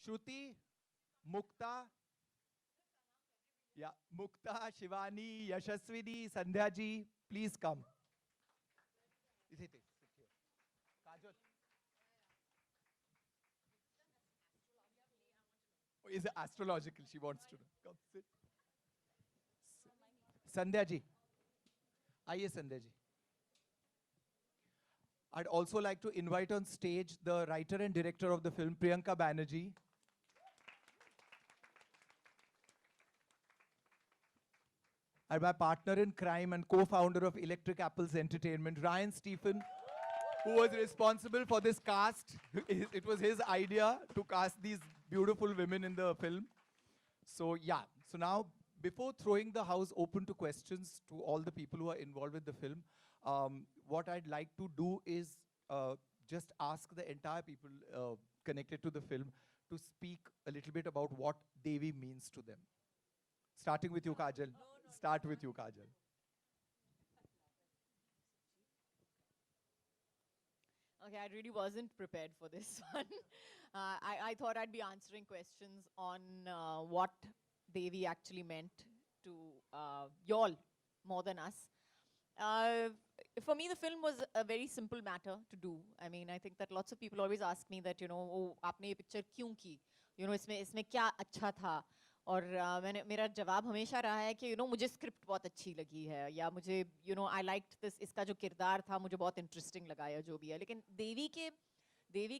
Shruti, Mukta, yeah, Mukta, Shivani, Yashaswini, Sandhya ji, please come. Sit here. Kajol. Oh, is it astrological? She wants to know. Come sit. Sandhya ji. आइए Sandhya ji. I'd also like to invite on stage the writer and director of the film, Priyanka Banerjee. And my partner in crime and co-founder of Electric Apples Entertainment, Ryan Stephen, who was responsible for this cast. It was his idea to cast these beautiful women in the film. So yeah, so now before throwing the house open to questions to all the people who are involved with the film, what I'd like to do is just ask the entire people connected to the film to speak a little bit about what Devi means to them. Starting with you, Kajal. Start with you, Kajal. Okay, I really wasn't prepared for this one. I thought I'd be answering questions on what Devi actually meant to y'all more than us. For me, the film was a very simple matter to do. I mean, I think that lots of people always ask me that, oh, आपने ये picture क्यों की? इसमें क्या अच्छा था? और मेरा जवाब हमेशा रहा है कि मुझे स्क्रिप्ट बहुत अच्छी लगी है या मुझे आई लाइक्ड दिस, इसका जो किरदार था मुझे बहुत इंटरेस्टिंग लगा या जो भी है. लेकिन देवी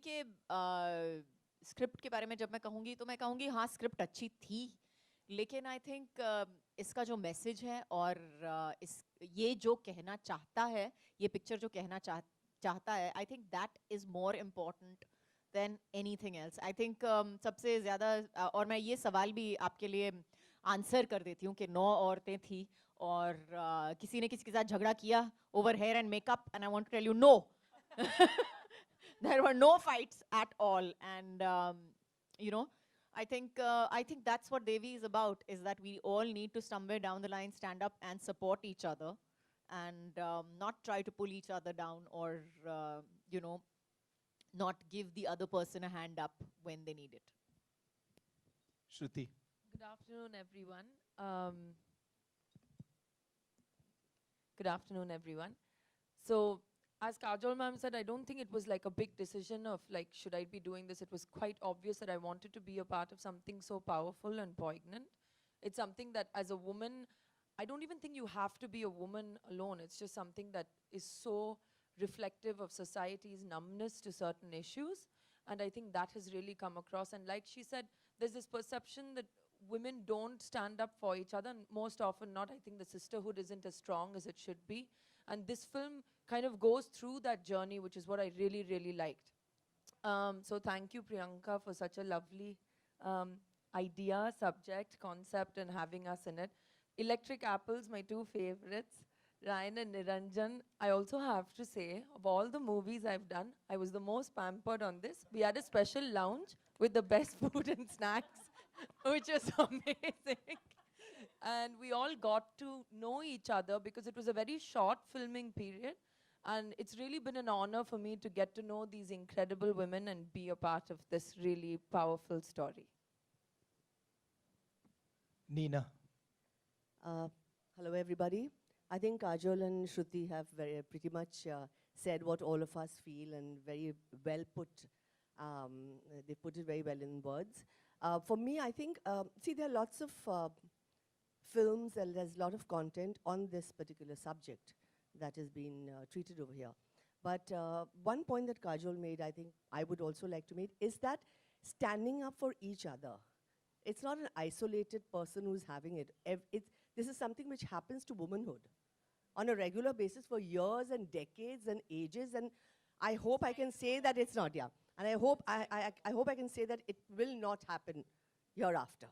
के स्क्रिप्ट के बारे में जब मैं कहूँगी तो मैं कहूँगी हाँ स्क्रिप्ट अच्छी थी, लेकिन आई थिंक इसका जो मैसेज है और ये जो कहना चाहता है, ये पिक्चर जो कहना चाहता है, I think that is more important than anything else. I think सबसे ज़्यादा और मैं ये सवाल भी आपके लिए आंसर कर देती हूँ कि 9 औरतें थी और किसी ने किसी के साथ झगड़ा किया over hair and makeup, and I want to tell you no. There were no fights at all, and I think that's what Devi is about, is that we all need to somewhere down the line stand up and support each other and not try to pull each other down or not give the other person a hand up when they need it. Shruti. Good afternoon, everyone. Good afternoon, everyone. So, as Kajol ma'am said, I don't think it was like a big decision of like, should I be doing this? It was quite obvious that I wanted to be a part of something so powerful and poignant. It's something that as a woman, I don't even think you have to be a woman alone. It's just something that is so reflective of society's numbness to certain issues. And I think that has really come across. And like she said, there's this perception that women don't stand up for each other. And most often not, I think the sisterhood isn't as strong as it should be. And this film kind of goes through that journey, which is what I really, really liked. So thank you, Priyanka, for such a lovely idea, subject, concept, and having us in it. Electric Apples, my two favorites. Ryan and Niranjan, I also have to say, of all the movies I've done, I was the most pampered on this. We had a special lounge with the best food and snacks, which was amazing. And we all got to know each other because it was a very short filming period. And it's really been an honor for me to get to know these incredible women and be a part of this really powerful story. Nina. Hello, everybody. I think Kajol and Shruti have pretty much said what all of us feel and very well put. They put it very well in words. For me, I think, see, there are lots of films and there's a lot of content on this particular subject that has been treated over here. But one point that Kajol made, I think I would also like to make, is that standing up for each other. It's not an isolated person who's having it. This is something which happens to womanhood on a regular basis for years and decades and ages, and I hope I can say that it's not, yeah. And I hope I can say that it will not happen hereafter.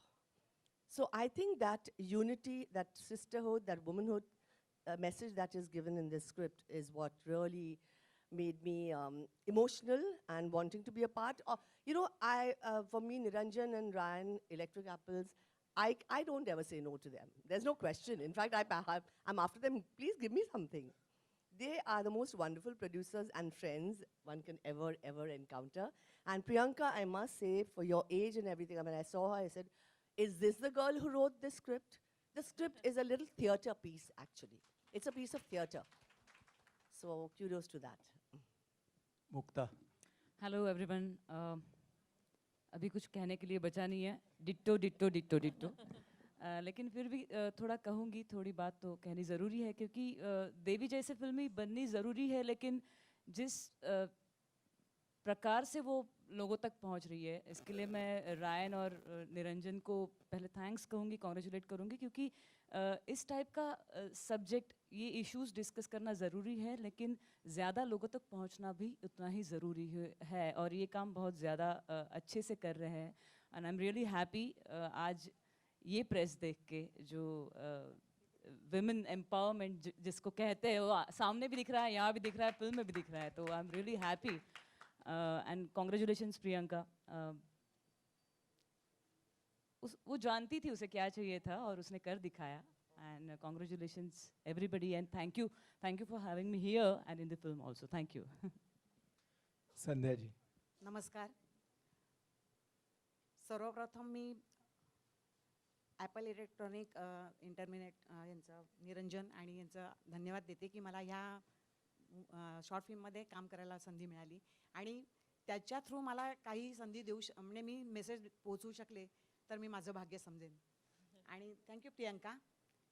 So I think that unity, that sisterhood, that womanhood message that is given in this script is what really made me emotional and wanting to be a part of. For me, Niranjan and Ryan, Electric Apples, I don't ever say no to them. There's no question. In fact, I'm after them, please give me something. They are the most wonderful producers and friends one can ever encounter. And Priyanka, I must say, for your age and everything, I mean, I saw her, I said, is this the girl who wrote this script? The script is a little theater piece, actually. It's a piece of theater. So kudos to that. Mukta. Hello everyone अभी कुछ कहने के लिए बचा नहीं है ditto ditto ditto ditto लेकिन फिर भी थोड़ा कहूँगी थोड़ी बात तो कहनी ज़रूरी है क्योंकि देवी जैसे फिल्म ही बननी ज़रूरी है लेकिन जिस प्रकार से वो लोगों तक पहुंच रही है इसके लिए मैं रायन और निरंजन को पहले थैंक्स कहूँगी कॉन्ग्रेचुलेट करूँगी क्योंकि इस टाइप का सब्जेक्ट ये इश्यूज डिस्कस करना ज़रूरी है लेकिन ज़्यादा लोगों तक पहुंचना भी उतना ही ज़रूरी है और ये काम बहुत ज़्यादा अच्छे से कर रहे हैं and I am really happy आज ये प्रेस देख के जो विमेन एम्पावरमेंट जिसको कहते हैं वो सामने भी दिख रहा है यहाँ भी दिख रहा है फिल्म में भी दिख रहा है तो I am really happy and congratulations Priyanka वो जानती थी उसे क्या चाहिए था और उसने कर दिखाया and congratulations everybody and thank you for having me here and in the film also thank you Sandhya ji. नमस्कार. सर्वप्रथम मी ॲपल इलेक्ट्रॉनिक इंटरमिनेट यांचं निरंजन आणि यांचं धन्यवाद देते की मला ह्या शॉर्ट फिल्ममध्ये काम करायला संधी मिळाली आणि त्याच्या थ्रू मला काही संधी म्हणजे मी मेसेज पोहोचवू शकले तर मी माझं भाग्य समजेन. आणि थँक्यू प्रियंका.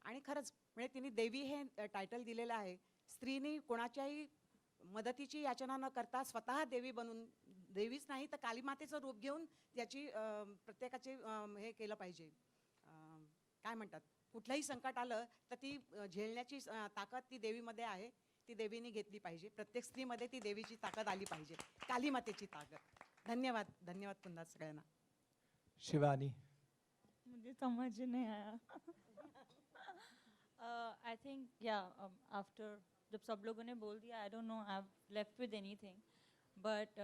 आणि खरंच म्हणजे तिने देवी हे टायटल दिलेलं आहे. स्त्रीनी कोणाच्याही मदतीची याचना न करता स्वतः देवी बनून देवीच नाही तर कालीमातेचं रूप घेऊन त्याची प्रत्येकाचे हे केलं पाहिजे. काय म्हणतात कुठलंही संकट आलं तर ती झेलण्याची ताकद ती देवीमध्ये आहे. ती देवीने घेतली पाहिजे. प्रत्येक स्त्रीमध्ये ती देवीची ताकद आली पाहिजे. कालीमातेची ताकद. धन्यवाद. धन्यवाद पुन्हा सगळ्यांना. शिवानी. मुझे समझ नहीं आया. आई थिंक या आफ्टर जब सब लोगों ने बोल दिया I don't know I have left with anything but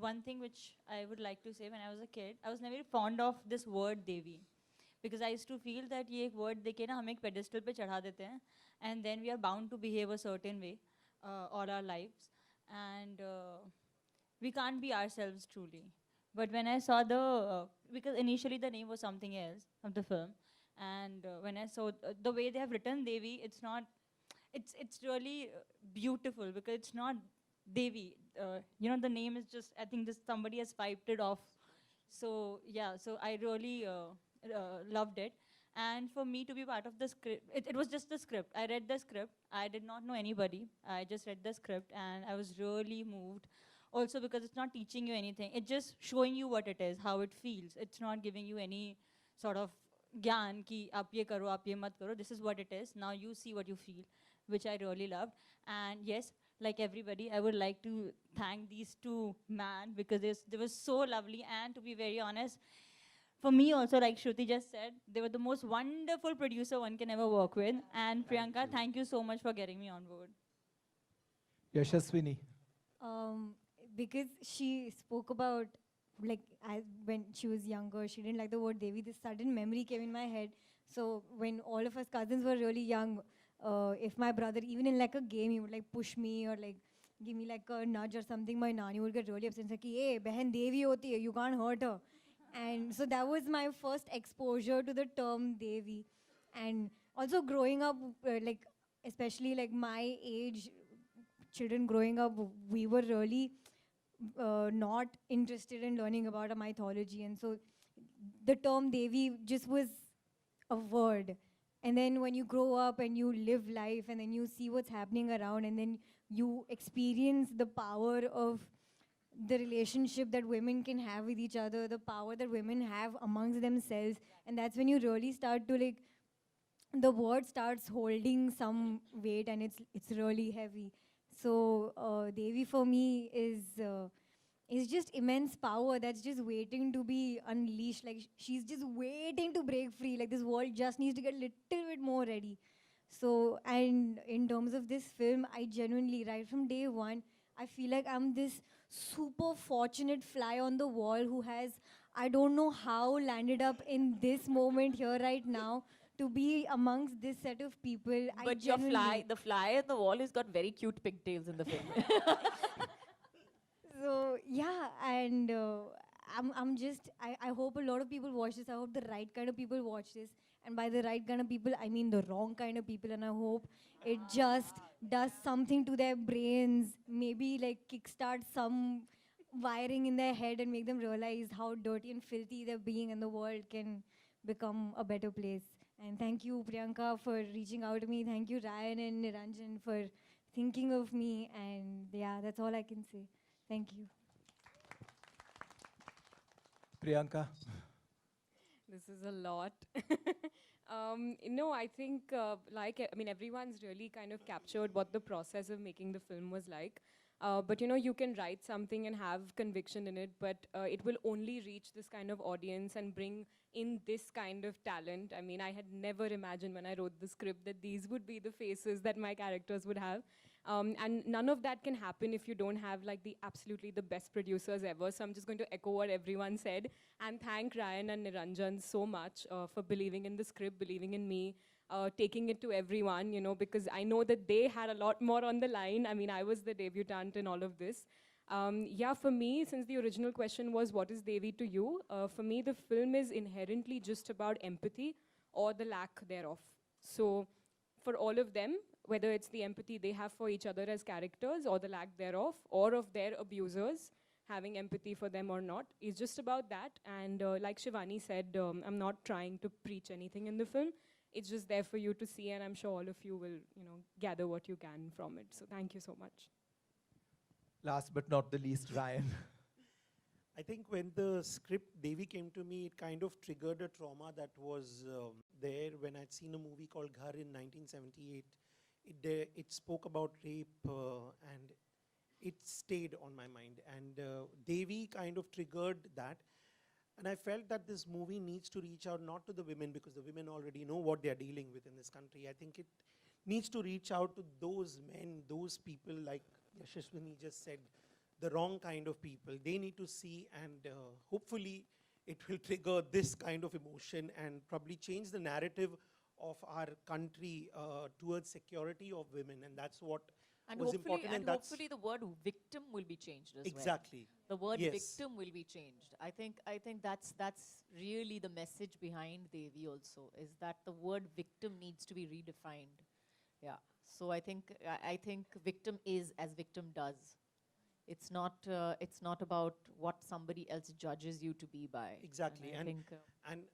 one thing which I would like to say when I was a kid I was never fond of this word devi because I used to feel that ये एक word देके ना हम एक pedestal पे चढ़ा देते हैं and then we are bound to behave a certain way all our lives and we can't be ourselves truly. But when I saw because initially the name was something else of the film, and when I saw the way they have written Devi, it's really beautiful because it's not Devi. The name is just, I think just somebody has piped it off. So yeah, so I really loved it. And for me to be part of the script, it was just the script. I read the script. I did not know anybody. I just read the script and I was really moved. Also because it's not teaching you anything. It's just showing you what it is, how it feels. It's not giving you any sort of gyan ki aap ye karo, aap ye mat karo. This is what it is. Now you see what you feel, which I really loved. And yes, like everybody, I would like to thank these two men because they were so lovely. And to be very honest, for me also, like Shruti just said, they were the most wonderful producer one can ever work with. And Priyanka, thank you so much for getting me on board. Yashaswini. Because she spoke about, like, when she was younger, she didn't like the word Devi. This sudden memory came in my head. So when all of us cousins were really young, if my brother, even in like a game, he would like push me or like give me like a nudge or something, my nani would get really upset and say, hey, behan Devi hoti hai, you can't hurt her. And so that was my first exposure to the term Devi. And also growing up, like, especially like my age, children growing up, we were really not interested in learning about a mythology, and so the term Devi just was a word. And then when you grow up and you live life and then you see what's happening around and then you experience the power of the relationship that women can have with each other, the power that women have amongst themselves, and that's when you really start to like, the word starts holding some weight and it's really heavy. So Devi for me is just immense power that's just waiting to be unleashed. Like she's just waiting to break free. Like this world just needs to get a little bit more ready. So, and in terms of this film, I genuinely, right from day one, I feel like I'm this super fortunate fly on the wall who has, I don't know how, landed up in this moment here right now to be amongst this set of people. I But your genuinely- the fly on the wall has got very cute pigtails in the film. So yeah, and I'm just I hope a lot of people watch this. I hope the right kind of people watch this, and by the right kind of people, I mean the wrong kind of people. And I hope it just does something to their brains. Maybe like kickstart some wiring in their head and make them realize how dirty and filthy they're being, and the world can become a better place. And thank you, Priyanka, for reaching out to me. Thank you, Ryan and Niranjan, for thinking of me. And yeah, that's all I can say. Thank you. Priyanka. This is a lot. No, I think, I mean, everyone's really kind of captured what the process of making the film was like. But you can write something and have conviction in it, but it will only reach this kind of audience and bring in this kind of talent. I mean, I had never imagined when I wrote the script that these would be the faces that my characters would have. And none of that can happen if you don't have like absolutely the best producers ever. So I'm just going to echo what everyone said and thank Ryan and Niranjan so much for believing in the script, believing in me, taking it to everyone, because I know that they had a lot more on the line. I mean, I was the debutante in all of this. Yeah, for me, since the original question was, what is Devi to you? For me, the film is inherently just about empathy or the lack thereof. So for all of them, whether it's the empathy they have for each other as characters or the lack thereof, or of their abusers having empathy for them or not, is just about that. And like Shivani said, I'm not trying to preach anything in the film. It's just there for you to see, and I'm sure all of you will, gather what you can from it. So thank you so much. Last but not the least, Ryan. I think when the script Devi came to me, it kind of triggered a trauma that was there when I'd seen a movie called Ghar in 1978. It spoke about rape and it stayed on my mind. And Devi kind of triggered that. And I felt that this movie needs to reach out not to the women, because the women already know what they're dealing with in this country. I think it needs to reach out to those men, those people, like Yashaswini just said, the wrong kind of people. They need to see, and hopefully it will trigger this kind of emotion and probably change the narrative of our country towards security of women. And that's what And was hopefully, important. and that's hopefully the word victim will be changed as well. exactly. The word Yes. victim will be changed. I think that's really the message behind Devi also, is that the word victim needs to be redefined. Yeah. So I think victim is as victim does. It's not about what somebody else judges you to be by. Exactly. And I think, And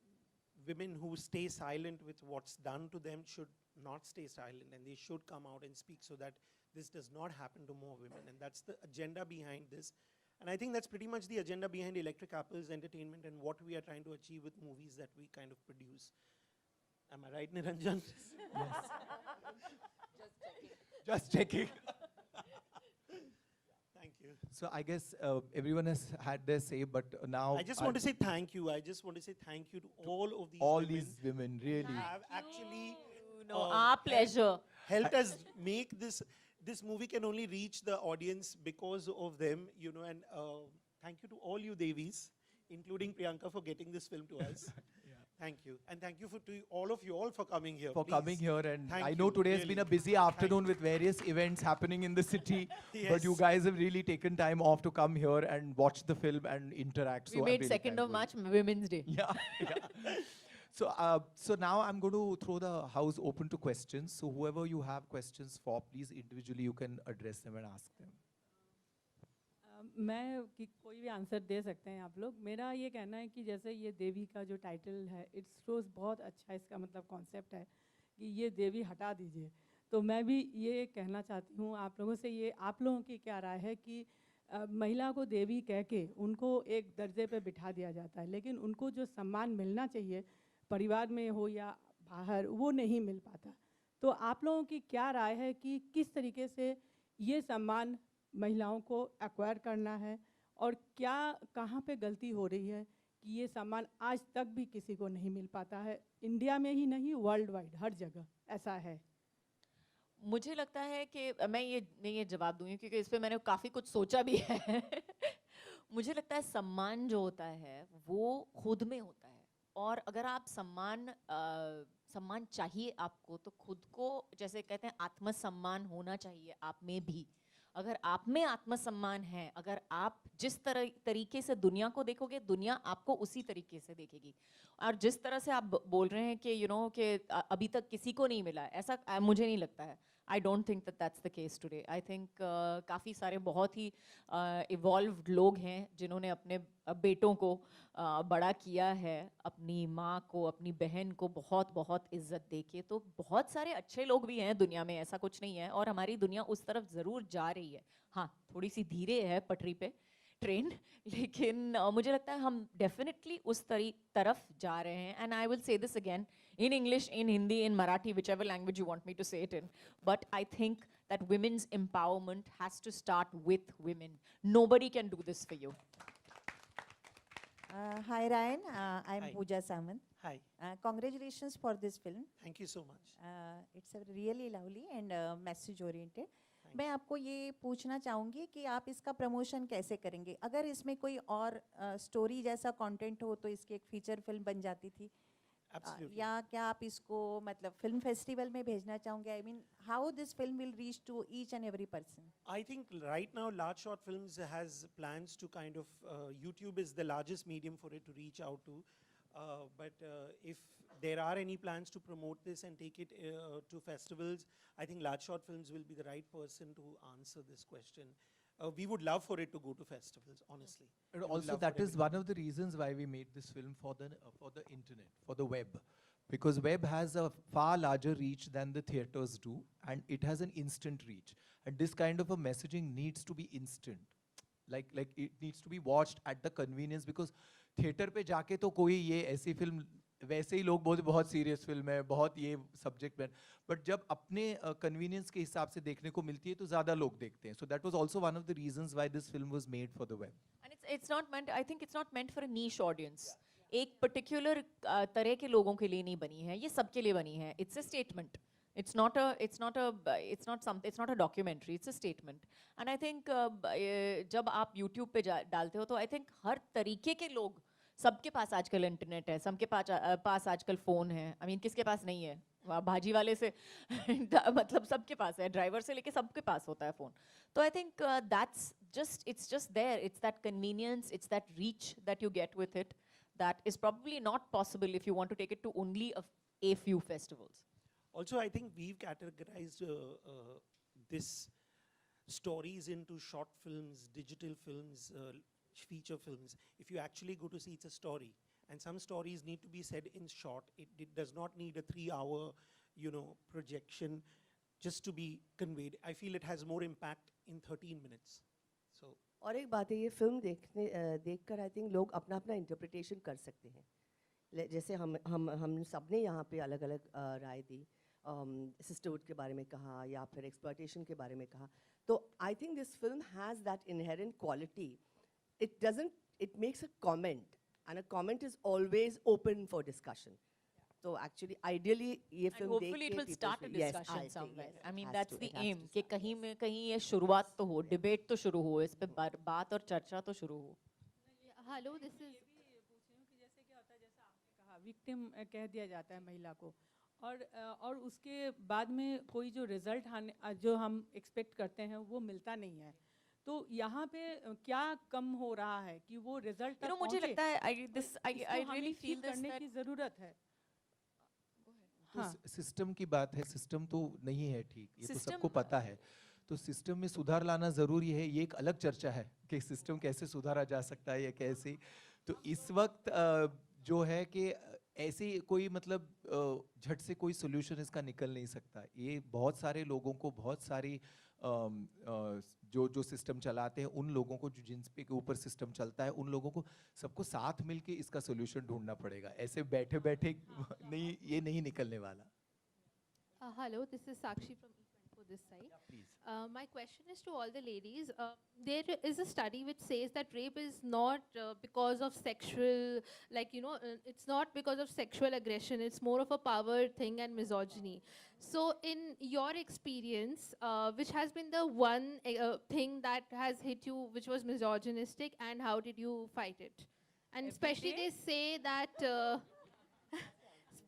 women who stay silent with what's done to them should not stay silent, and they should come out and speak so that this does not happen to more women. And that's the agenda behind this. And I think that's pretty much the agenda behind Electric Apples Entertainment and what we are trying to achieve with movies that we kind of produce. Am I right, Niranjan? Just checking. Thank you. So I guess everyone has had their say, but now I just want to say thank you. I just want to say thank you to all of these all women these women, really. who have actually our pleasure. helped us make this movie can only reach the audience because of them, and thank you to all you Devis, including Priyanka, for getting this film to us. Thank you. And thank you to all of you all for coming here. For Please. coming here, and Thank I know you, today has been a really. busy afternoon with various events happening in the city, but you Yes. guys have really taken time off to come here and watch the film and interact. We so I'm made really 2nd of thankful. March Women's Day. Yeah, yeah. So now I'm going to throw the house open to questions. So whoever you have questions for, please individually you can address them and ask them. मैं कोई भी answer दे सकते हैं आप लोग. मेरा ये कहना है कि जैसे ये देवी का जो टाइटल है, इट्स शोज बहुत अच्छा इसका मतलब कॉन्सेप्ट है कि ये देवी हटा दीजिए. तो मैं भी ये कहना चाहती हूँ आप लोगों से, ये आप लोगों की क्या राय है कि महिला को देवी कह के उनको एक दर्जे पे बिठा दिया जाता है, लेकिन उनको जो सम्मान मिलना चाहिए परिवार में हो या बाहर, वो नहीं मिल पाता. तो आप लोगों की क्या राय है कि किस तरीके से ये सम्मान महिलाओं को एक्वायर करना है, और क्या कहाँ पे गलती हो रही है कि ये सम्मान आज तक भी किसी को नहीं मिल पाता है, इंडिया में ही नहीं वर्ल्ड वाइड हर जगह ऐसा है? मुझे लगता है कि मैं ये जवाब दूंगी क्योंकि इस पे मैंने काफ़ी कुछ सोचा भी है. मुझे लगता है सम्मान जो होता है वो खुद में होता है. और अगर आप सम्मान चाहिए आपको, तो खुद को, जैसे कहते हैं, आत्मसम्मान होना चाहिए आप में भी। अगर आप में आत्मसम्मान है, अगर आप जिस तरीके से दुनिया को देखोगे, दुनिया आपको उसी तरीके से देखेगी। और जिस तरह से आप बोल रहे हैं कि कि अभी तक किसी को नहीं मिला, ऐसा मुझे नहीं लगता है। I don't think that's the case today. I think काफ़ी सारे बहुत ही इवॉल्व्ड लोग हैं जिन्होंने अपने बेटों को बड़ा किया है, अपनी माँ को, अपनी बहन को बहुत बहुत इज्जत देके। तो बहुत सारे अच्छे लोग भी हैं दुनिया में, ऐसा कुछ नहीं है। और हमारी दुनिया उस तरफ ज़रूर जा रही है। हाँ, थोड़ी सी धीरे है पटरी पे ट्रेन, लेकिन मुझे लगता है हम डेफिनेटली उस तरफ जा रहे हैं। And I will say this again in English, in Hindi, in Marathi, whichever language you want me to say it in. But I think that women's empowerment has to start with women. Nobody can do this for you. Hi Ryan, I'm Hi. Pooja Samant. Hi, Congratulations for this film. thank you so much. It's a really lovely and message oriented. मैं आपको ये पूछना चाहूँगी कि आप इसका promotion कैसे करेंगे? अगर इसमें कोई और स्टोरी जैसा कंटेंट हो तो इसकी एक फीचर फिल्म बन जाती थी। Absolutely. या क्या आप इसको मतलब फिल्म फेस्टिवल में भेजना चाहोगे? I mean how this film will reach to each and every person? I think right now Large Short Films has plans to kind of, YouTube is the largest medium for it to reach out to. But if there are any plans to promote this and take it to festivals, I think Large Short Films will be the right person to answer this question. We would love for it to go to festivals, honestly. And We would also love that for is everyone. one of the reasons why we made this film for the internet, for the web. Because web has a far larger reach than the theaters do, and it has an instant reach. And this kind of a messaging needs to be instant. Like it needs to be watched at the convenience, because theater पे जाके तो कोई ये ऐसी film, वैसे ही लोग बोलते बहुत सीरियस फिल्म है, बहुत ये सब्जेक्ट में, बट जब अपने कन्वीनियंस के हिसाब से देखने को मिलती है तो ज़्यादा लोग देखते हैं. So that was also one of the reasons why this film was made for the web. And it's not meant, I think it's not meant for a niche audience. एक पर्टिकुलर तरह के लोगों के लिए नहीं बनी है, ये सबके लिए बनी है. It's a statement. It's not a documentary. It's a statement. And I think जब आप YouTube पे डालते हो तो I think हर तरीके के लोग, सबके पास आजकल इंटरनेट है, सबके पास आजकल फ़ोन है. I mean, किसके पास नहीं है? भाजी वाले से मतलब सबके पास है, ड्राइवर से लेके सबके पास होता है फ़ोन. तो I think it's just there. It's that convenience, it's that reach that you get with it that is probably not possible if you want to take it to only a few festivals. Also, I think we've categorized this stories into short films, digital films, feature films. If you actually go to see, it's a story. And some stories need to be said in short. It does not need a 3-hour, projection just to be conveyed. I feel it has more impact in 13 minutes. So. और एक बात है, ये film देखकर I think लोग अपना अपना interpretation कर सकते हैं. जैसे हम सब ने यहाँ पे अलग अलग राय दी, सिस्टरहुड के बारे में कहा या फिर एक्सप्लॉयटेशन के बारे में कहा. तो I think this film has that inherent quality. it makes a comment, and a comment is always open for discussion. So actually, ideally, ये And film hopefully it देख के will people start a should- yes, discussion I think, somewhere. yes, I it mean, has that's to, the it has aim, to कि start. कहीं में कहीं ये शुरुआत तो हो, डिबेट तो शुरू हो, इस पे बात और चर्चा तो शुरू हो. Hello, this is. जैसे क्या होता है, जैसा आपने कहा, विक्टिम कह दिया जाता है महिला को, और उसके बाद में कोई जो रिजल्ट जो हम एक्सपेक्ट करते हैं वो मिलता नहीं है. तो यहाँ पे क्या कम हो रहा है कि वो रिजल्ट तक मुझे पहुंचे? लगता है I इसको really हमें feel ठीक this करने that की ज़रूरत है. हाँ. सिस्टम की बात है, सिस्टम तो नहीं है ठीक, ये तो System- सबको पता है. तो सिस्टम में सुधार लाना ज़रूरी है, ये एक अलग चर्चा है कि सिस्टम कैसे सुधारा जा सकता है या कैसे. तो इस वक्त जो है कि ऐसे कोई मतलब झट से कोई सोल्यूशन इसका निकल नहीं सकता. ये बहुत सारे लोगों को, बहुत सारी जो सिस्टम चलाते हैं उन लोगों को, जो जिन पे के ऊपर सिस्टम चलता है, उन लोगों को सबको साथ मिलके इसका सोल्यूशन ढूंढना पड़ेगा. ऐसे बैठे बैठे नहीं, ये नहीं निकलने वाला. Hello, this is Sakshi from E24 this side. Please. My question is to all the ladies. There is a study which says that rape is not because of sexual, it's not because of sexual aggression. It's more of a power thing and misogyny. So, in your experience, which has been the one thing that has hit you, which was misogynistic, and how did you fight it? And Every especially day? they say that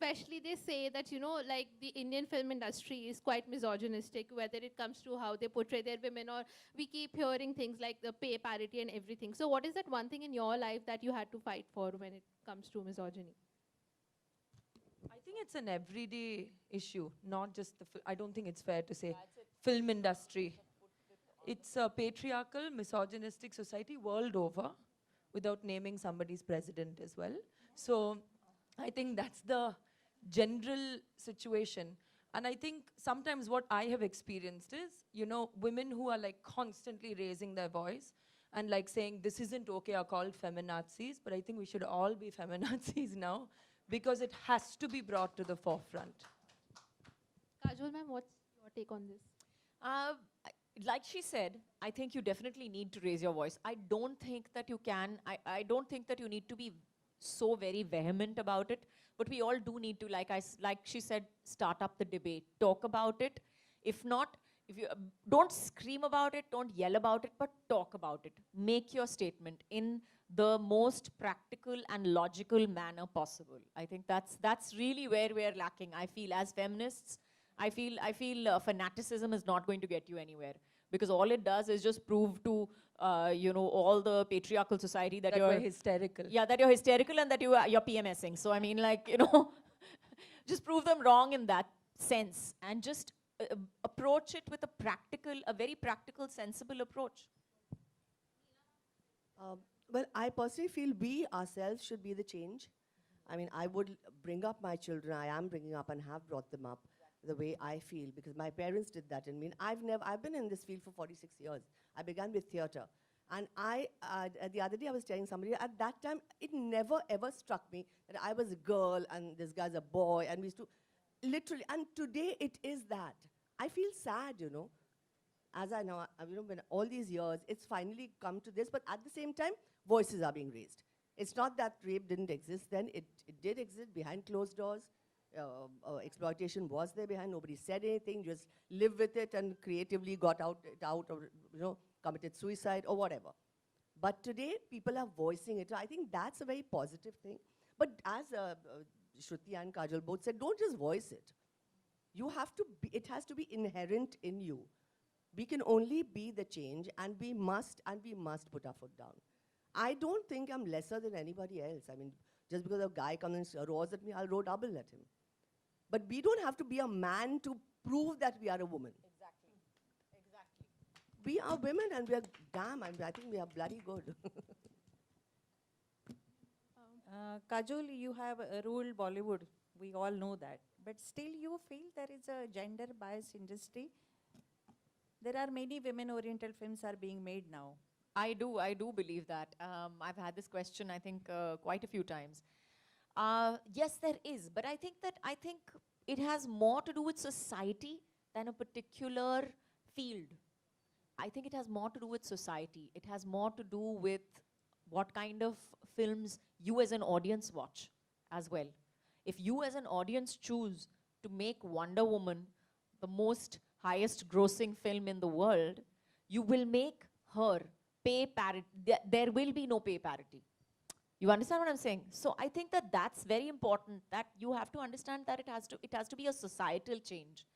especially they say that, you know, like the Indian film industry is quite misogynistic, whether it comes to how they portray their women, or we keep hearing things like the pay parity and everything. So what is that one thing in your life that you had to fight for when it comes to misogyny? I think it's an everyday issue, not just the I don't think it's fair to say film industry. It's a patriarchal, misogynistic society world over, without naming somebody's president as well. So I think that's the general situation. And I think sometimes what I have experienced is, you know, women who are like constantly raising their voice and like saying this isn't okay are called feminazis, but I think we should all be feminazis now because it has to be brought to the forefront. Kajol ma'am, what's your take on this? Like she said, I think you definitely need to raise your voice. I don't think that you can, I don't think that you need to be so very vehement about it, but we all do need to, like she said, start up the debate, talk about it. If not, if you don't scream about it, don't yell about it, but talk about it. Make your statement in the most practical and logical manner possible. I think that's really where we're lacking. I feel as feminists, I feel fanaticism is not going to get you anywhere, because all it does is just prove to you know, all the patriarchal society that you're hysterical. Yeah, that you're hysterical and that you're PMSing. So I mean, like, you know, just prove them wrong in that sense, and just approach it with a very practical, sensible approach. Well, I personally feel we ourselves should be the change. I mean, I would bring up my children. I am bringing up and have brought them up the way I feel, because my parents did that in me. And I've been in this field for 46 years. I began with theater. And the other day I was telling somebody, at that time, it never ever struck me that I was a girl and this guy's a boy, and we used to, literally, and today it is that. I feel sad, you know, as I know, you know, when all these years, it's finally come to this, but at the same time, voices are being raised. It's not that rape didn't exist then, it did exist behind closed doors. Exploitation was there behind, nobody said anything, just lived with it and creatively got out or, you know, committed suicide or whatever. But today, people are voicing it. I think that's a very positive thing. But as Shruti and Kajol both said, don't just voice it. You have to be, it has to be inherent in you. We can only be the change, and we must put our foot down. I don't think I'm lesser than anybody else. I mean, just because a guy comes and roars at me, I'll roar double at him. But we don't have to be a man to prove that we are a woman. Exactly. We are women, and we are damn, I think we are bloody good. Kajol, you have ruled Bollywood. We all know that. But still you feel there is a gender bias industry? There are many women-oriented films are being made now. I do believe that. I've had this question, I think, quite a few times. Yes, there is, but I think it has more to do with society than a particular field. I think it has more to do with society. It has more to do with what kind of films you as an audience watch as well. If you as an audience choose to make Wonder Woman the most highest grossing film in the world, you will make her pay parity. There will be no pay parity. You understand what I'm saying? So I think that that's very important, that you have to understand that it has to be a societal change.